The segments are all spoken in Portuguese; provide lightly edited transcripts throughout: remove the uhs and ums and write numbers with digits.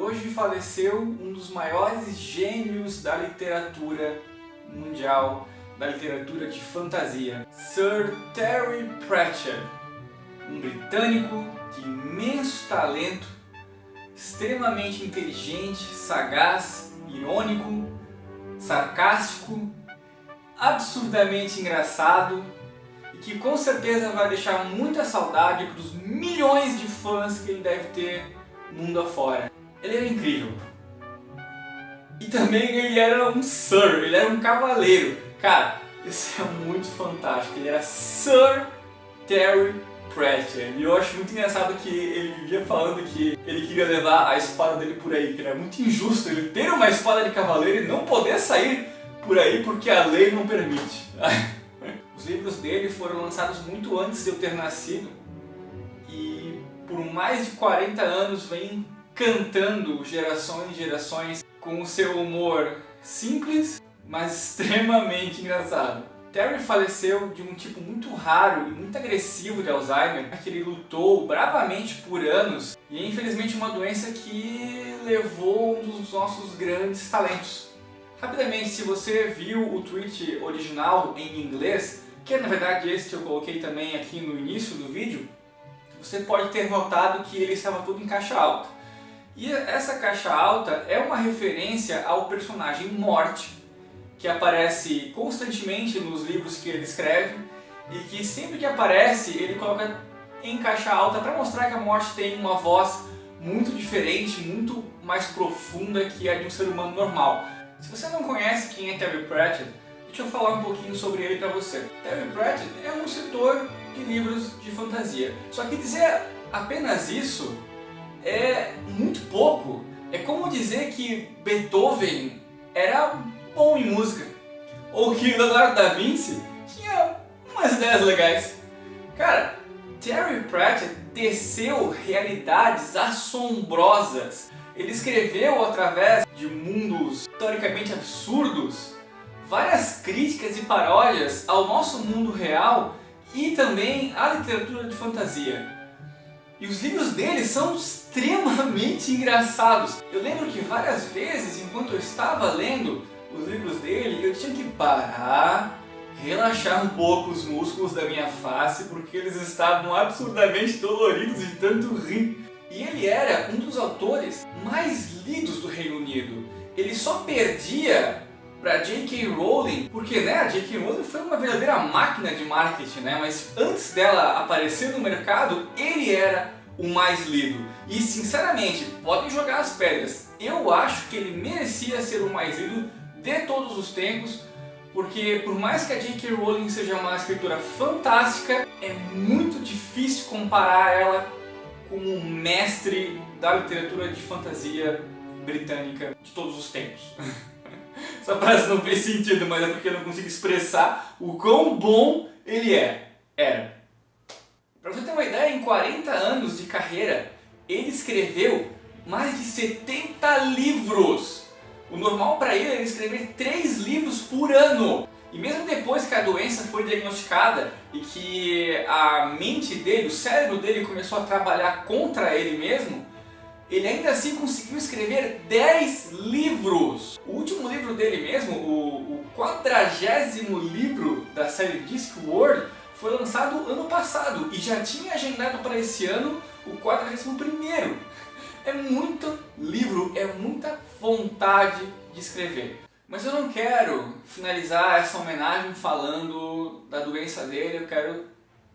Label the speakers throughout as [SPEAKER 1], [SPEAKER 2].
[SPEAKER 1] hoje faleceu um dos maiores gênios da literatura mundial, da literatura de fantasia, Sir Terry Pratchett, um britânico de imenso talento, extremamente inteligente, sagaz, irônico, sarcástico, absurdamente engraçado e que com certeza vai deixar muita saudade para os milhões de fãs que ele deve ter mundo afora. Ele era incrível. E também ele era um Sir, ele era um cavaleiro. Cara, isso é muito fantástico. Ele era Sir Terry Pratchett. E eu acho muito engraçado que ele vivia falando que ele queria levar a espada dele por aí, que era muito injusto ele ter uma espada de cavaleiro e não poder sair por aí porque a lei não permite. Os livros dele foram lançados muito antes de eu ter nascido e por mais de 40 anos vem encantando gerações e gerações com o seu humor simples, mas extremamente engraçado. Terry faleceu de um tipo muito raro e muito agressivo de Alzheimer, que ele lutou bravamente por anos e é infelizmente uma doença que levou um dos nossos grandes talentos. Rapidamente, se você viu o tweet original em inglês, que é na verdade esse que eu coloquei também aqui no início do vídeo, você pode ter notado que ele estava todo em caixa alta. E essa caixa alta é uma referência ao personagem Morte, que aparece constantemente nos livros que ele escreve e que sempre que aparece ele coloca em caixa alta para mostrar que a Morte tem uma voz muito diferente, muito mais profunda que a de um ser humano normal. Se você não conhece quem é Terry Pratchett, deixa eu falar um pouquinho sobre ele para você. Terry Pratchett é um escritor de livros de fantasia. Só que dizer apenas isso é muito pouco. É como dizer que Beethoven era bom em música, ou que Leonardo da Vinci tinha umas ideias legais. Cara, Terry Pratchett teceu realidades assombrosas. Ele escreveu através de mundos historicamente absurdos várias críticas e paródias ao nosso mundo real e também à literatura de fantasia. E os livros dele são extremamente engraçados. Eu lembro que várias vezes, enquanto eu estava lendo os livros dele, eu tinha que parar, relaxar um pouco os músculos da minha face, porque eles estavam absurdamente doloridos de tanto rir. E ele era um dos autores mais lidos do Reino Unido. Ele só perdia para J.K. Rowling, porque a J.K. Rowling foi uma verdadeira máquina de marketing, mas antes dela aparecer no mercado, ele era o mais lido. E sinceramente, podem jogar as pedras, eu acho que ele merecia ser o mais lido de todos os tempos, porque por mais que a J.K. Rowling seja uma escritora fantástica, é muito difícil comparar ela com o mestre da literatura de fantasia britânica de todos os tempos. Essa frase não fez sentido, mas é porque eu não consigo expressar o quão bom ele era. Para você ter uma ideia, em 40 anos de carreira, ele escreveu mais de 70 livros. O normal para ele era escrever 3 livros por ano. E mesmo depois que a doença foi diagnosticada e que a mente dele, o cérebro dele começou a trabalhar contra ele mesmo, ele ainda assim conseguiu escrever 10 livros. O último livro dele mesmo, o 40º livro da série Discworld, foi lançado ano passado e já tinha agendado para esse ano o 41º. É muito livro, é muita vontade de escrever. Mas eu não quero finalizar essa homenagem falando da doença dele, eu quero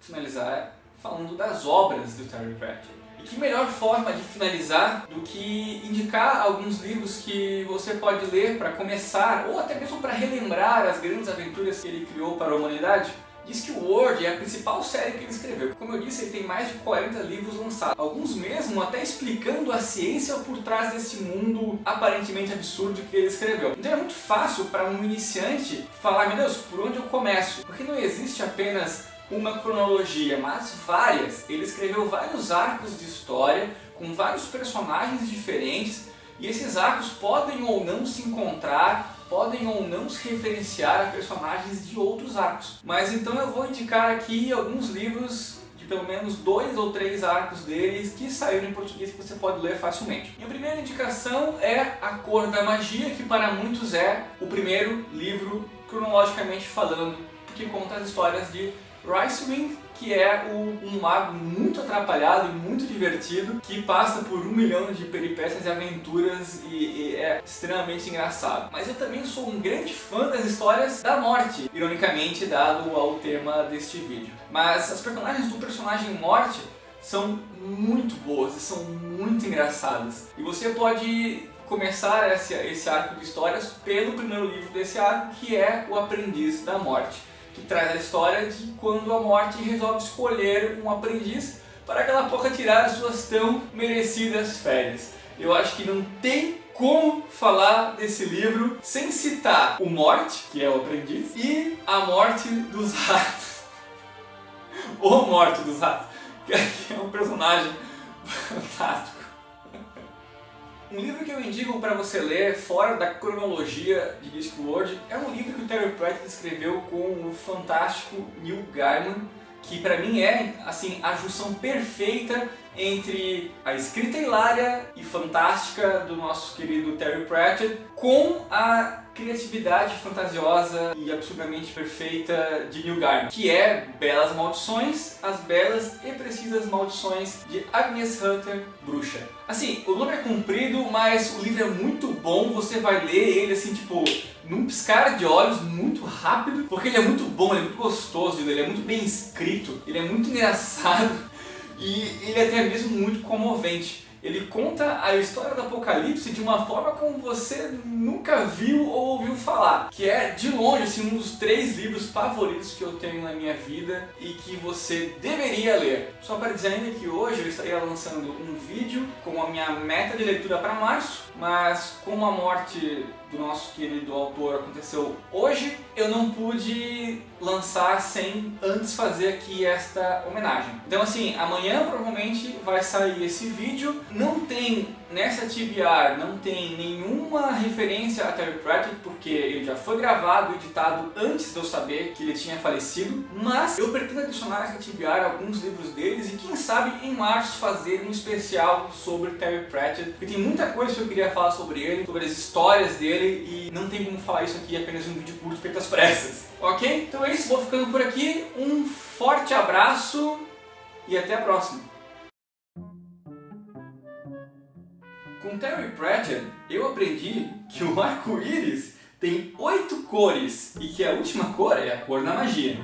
[SPEAKER 1] finalizar falando das obras do Terry Pratchett. E que melhor forma de finalizar do que indicar alguns livros que você pode ler para começar, ou até mesmo para relembrar as grandes aventuras que ele criou para a humanidade? Discworld é a principal série que ele escreveu. Como eu disse, ele tem mais de 40 livros lançados. Alguns mesmo até explicando a ciência por trás desse mundo aparentemente absurdo que ele escreveu. Então é muito fácil para um iniciante falar, meu Deus, por onde eu começo? Porque não existe apenas uma cronologia, mas várias. Ele escreveu vários arcos de história com vários personagens diferentes e esses arcos podem ou não se encontrar, podem ou não se referenciar a personagens de outros arcos. Mas então eu vou indicar aqui alguns livros de pelo menos 2 ou 3 arcos deles que saíram em português que você pode ler facilmente. Minha primeira indicação é A Cor da Magia, que para muitos é o primeiro livro cronologicamente falando, porque conta as histórias de Icewind, que é um mago muito atrapalhado e muito divertido, que passa por 1 milhão de peripécias e aventuras e é extremamente engraçado. Mas eu também sou um grande fã das histórias da morte, ironicamente dado ao tema deste vídeo. Mas as personagens do personagem Morte são muito boas e são muito engraçadas. E você pode começar esse arco de histórias pelo primeiro livro desse arco, que é O Aprendiz da Morte, que traz a história de quando a Morte resolve escolher um aprendiz para que ela possa tirar suas tão merecidas férias. Eu acho que não tem como falar desse livro sem citar o Morte, que é o aprendiz, e a Morte dos Ratos. O Morte dos Ratos, que é um personagem fantástico. Um livro que eu indico para você ler fora da cronologia de Discworld é um livro que o Terry Pratchett escreveu com o fantástico Neil Gaiman, que para mim é assim a junção perfeita entre a escrita hilária e fantástica do nosso querido Terry Pratchett com a criatividade fantasiosa e absurdamente perfeita de Neil Gaiman, que é Belas Maldições, as belas e precisas maldições de Agnes Hunter, bruxa. Assim, o nome é comprido, mas o livro é muito bom, você vai ler ele assim, tipo, num piscar de olhos, muito rápido, porque ele é muito bom, ele é muito gostoso, ele é muito bem escrito, ele é muito engraçado e ele é até mesmo muito comovente. Ele conta a história do Apocalipse de uma forma como você nunca viu ou ouviu falar, que é de longe assim, um dos 3 livros favoritos que eu tenho na minha vida e que você deveria ler. Só para dizer ainda que hoje eu estaria lançando um vídeo com a minha meta de leitura para março, mas como a morte do nosso querido autor aconteceu hoje, eu não pude lançar sem antes fazer aqui esta homenagem. Então assim, amanhã provavelmente vai sair esse vídeo. Não tem, nessa TBR, não tem nenhuma referência a Terry Pratchett, porque ele já foi gravado e editado antes de eu saber que ele tinha falecido, mas eu pretendo adicionar essa TBR alguns livros deles e quem sabe em março fazer um especial sobre Terry Pratchett, porque tem muita coisa que eu queria falar sobre ele, sobre as histórias dele e não tem como falar isso aqui apenas em um vídeo curto feito às pressas, ok? Então é isso, vou ficando por aqui, um forte abraço e até a próxima! Com Terry Pratchett, eu aprendi que o arco-íris tem 8 cores e que a última cor é a cor da magia.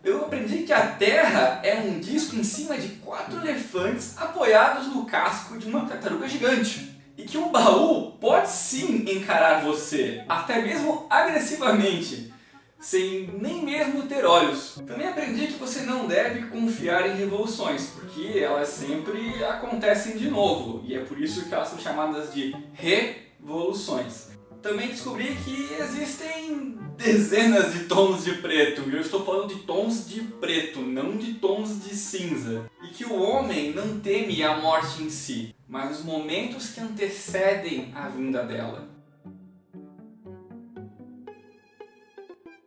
[SPEAKER 1] Eu aprendi que a Terra é um disco em cima de 4 elefantes apoiados no casco de uma tartaruga gigante. E que um baú pode sim encarar você, até mesmo agressivamente, sem nem mesmo ter olhos. Também aprendi que você não deve confiar em revoluções, porque elas sempre acontecem de novo, e é por isso que elas são chamadas de revoluções. Também descobri que existem dezenas de tons de preto, e eu estou falando de tons de preto, não de tons de cinza. E que o homem não teme a morte em si, mas os momentos que antecedem a vinda dela.